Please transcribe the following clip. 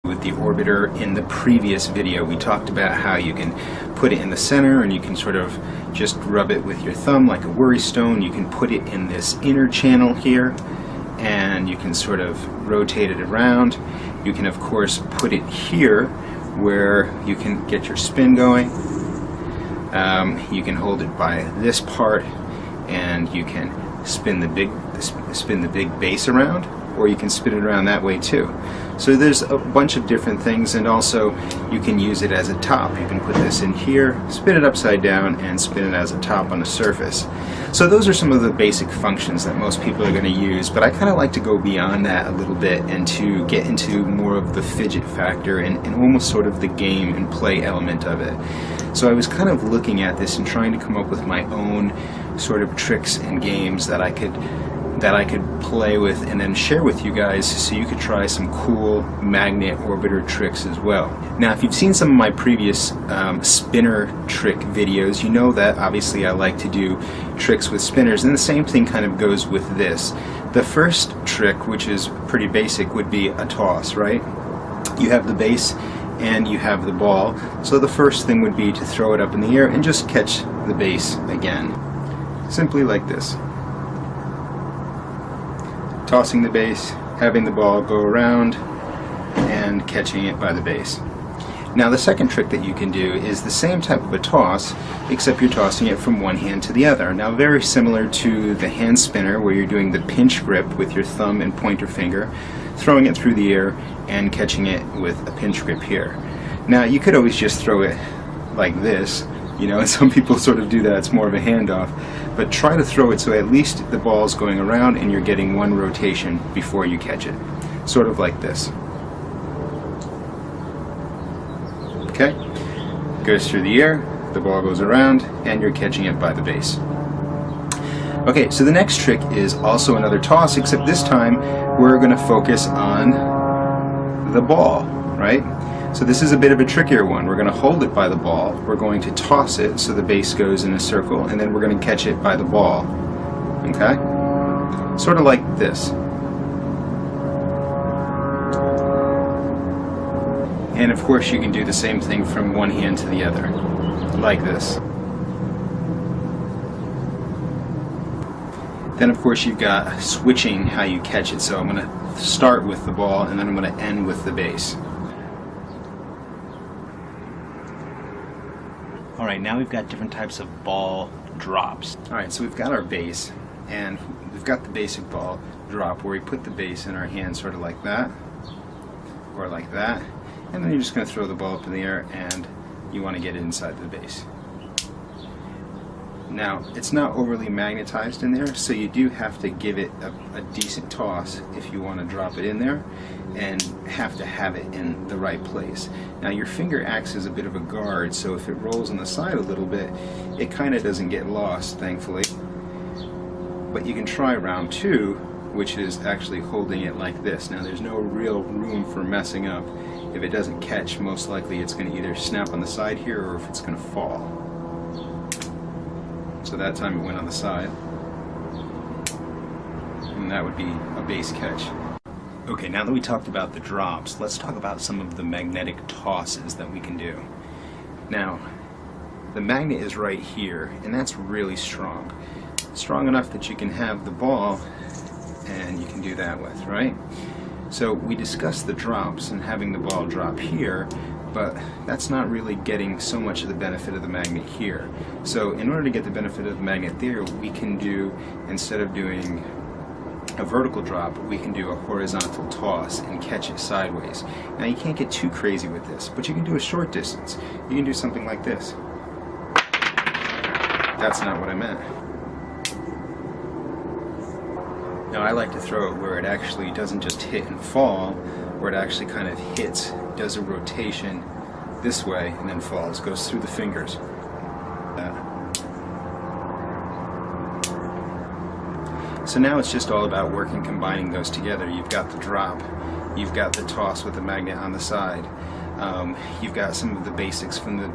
With the orbiter in the previous video, we talked about how you can put it in the center and you can sort of just rub it with your thumb like a worry stone. You can put it in this inner channel here and you can sort of rotate it around. You can of course put it here where you can get your spin going. You can hold it by this part and you can spin the big base around, or you can spin it around that way too. So there's a bunch of different things, and also you can use it as a top. You can put this in here, spin it upside down, and spin it as a top on a surface. So those are some of the basic functions that most people are going to use, but I kind of like to go beyond that a little bit and to get into more of the fidget factor and almost sort of the game and play element of it. So I was kind of looking at this and trying to come up with my own sort of tricks and games that I could play with and then share with you guys so you could try some cool magnet orbiter tricks as well. Now, if you've seen some of my previous spinner trick videos, you know that obviously I like to do tricks with spinners, and the same thing kind of goes with this. The first trick, which is pretty basic, would be a toss, right? You have the base and you have the ball, so the first thing would be to throw it up in the air and just catch the base again. Simply like this. Tossing the base, having the ball go around, and catching it by the base. Now the second trick that you can do is the same type of a toss, except you're tossing it from one hand to the other. Now very similar to the hand spinner, where you're doing the pinch grip with your thumb and pointer finger, throwing it through the air and catching it with a pinch grip here. Now you could always just throw it like this, you know, and some people sort of do that, it's more of a handoff, but try to throw it so at least the ball's going around and you're getting one rotation before you catch it. Sort of like this. Okay? Goes through the air, the ball goes around, and you're catching it by the base. Okay, so the next trick is also another toss, except this time we're going to focus on the ball, right? So this is a bit of a trickier one. We're going to hold it by the ball, we're going to toss it so the base goes in a circle, and then we're going to catch it by the ball. Okay? Sort of like this. And of course you can do the same thing from one hand to the other, like this. Then of course you've got switching how you catch it. So I'm going to start with the ball and then I'm going to end with the base. Alright, now we've got different types of ball drops. Alright, so we've got our base, and we've got the basic ball drop where we put the base in our hand sort of like that, or like that, and then you're just going to throw the ball up in the air and you want to get it inside the base. Now, it's not overly magnetized in there, so you do have to give it a decent toss if you want to drop it in there, and have to have it in the right place. Now your finger acts as a bit of a guard, so if it rolls on the side a little bit, it kind of doesn't get lost, thankfully. But you can try round two, which is actually holding it like this. Now there's no real room for messing up. If it doesn't catch, most likely it's going to either snap on the side here or if it's going to fall. So that time it went on the side, and that would be a base catch. Okay, now that we talked about the drops, let's talk about some of the magnetic tosses that we can do. Now, the magnet is right here, and that's really strong. Strong enough that you can have the ball, and you can do that with, right? So we discussed the drops and having the ball drop here, but that's not really getting so much of the benefit of the magnet here. So in order to get the benefit of the magnet there, we can do, instead of doing a vertical drop, we can do a horizontal toss and catch it sideways. Now you can't get too crazy with this, but you can do a short distance. You can do something like this. That's not what I meant. Now I like to throw it where it actually doesn't just hit and fall, where it actually kind of hits, does a rotation this way, and then falls, goes through the fingers. So now it's just all about working, combining those together. You've got the drop, you've got the toss with the magnet on the side, you've got some of the basics from the